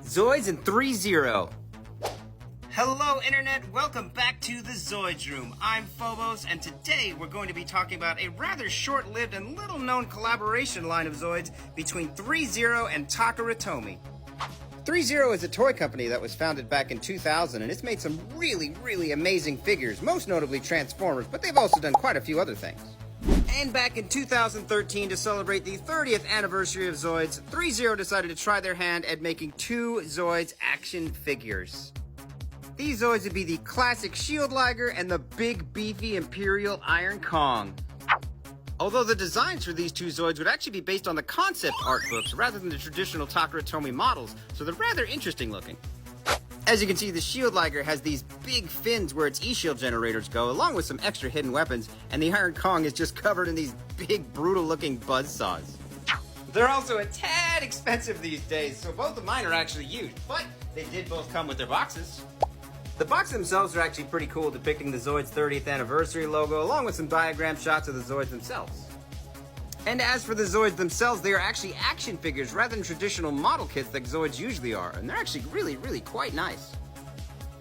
Zoids and 3-0. Hello Internet, welcome back to the Zoids Room. I'm Phobos, and today we're going to be talking about a rather short-lived and little-known collaboration line of Zoids between 3-0 and Takaratomi. 3-0 is a toy company that was founded back in 2000, and it's made some really amazing figures, most notably Transformers, but they've also done quite a few other things. And back in 2013, to celebrate the 30th anniversary of Zoids, 3-0 decided to try their hand at making two Zoids action figures. These Zoids would be the classic Shield Liger and the big beefy Imperial Iron Kong. Although the designs for these two Zoids would actually be based on the concept art books rather than the traditional Takaratomi models, so they're rather interesting looking. As you can see, the Shield Liger has these big fins where its E-Shield generators go, along with some extra hidden weapons, and the Iron Kong is just covered in these big, brutal-looking buzzsaws. They're also a tad expensive these days, so both of mine are actually used, but they did both come with their boxes. The boxes themselves are actually pretty cool, depicting the Zoids 30th anniversary logo, along with some diagram shots of the Zoids themselves. And as for the Zoids themselves, they are actually action figures rather than traditional model kits like Zoids usually are, and they're actually really quite nice.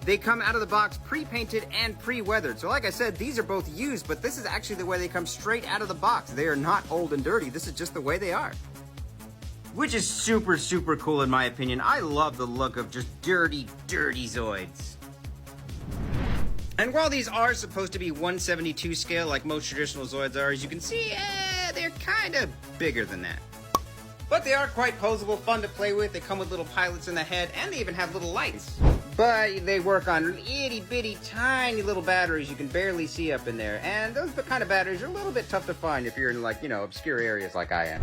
They come out of the box pre-painted and pre-weathered, so like I said, these are both used, but this is actually the way they come straight out of the box. They are not old and dirty, this is just the way they are. Which is super cool in my opinion. I love the look of just dirty Zoids. And while these are supposed to be 1/72 scale like most traditional Zoids are, as you can see, they're kind of bigger than that. But they are quite posable, fun to play with. They come with little pilots in the head, and they even have little lights. But they work on itty bitty tiny little batteries you can barely see up in there. And those kind of batteries are a little bit tough to find if you're in, like, obscure areas like I am.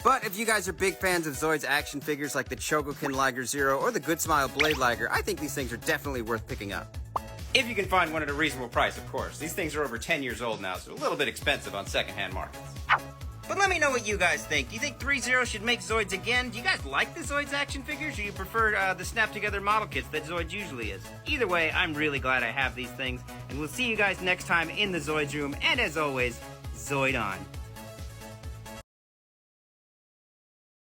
But if you guys are big fans of Zoids action figures like the Chogokin Liger Zero or the Good Smile Blade Liger, I think these things are definitely worth picking up. If you can find one at a reasonable price, of course. These things are over 10 years old now, so a little bit expensive on secondhand markets. But let me know what you guys think. Do you think 3-0 should make Zoids again? Do you guys like the Zoids action figures, or do you prefer the snap-together model kits that Zoids usually is? Either way, I'm really glad I have these things, and we'll see you guys next time in the Zoids Room, and as always, Zoid on.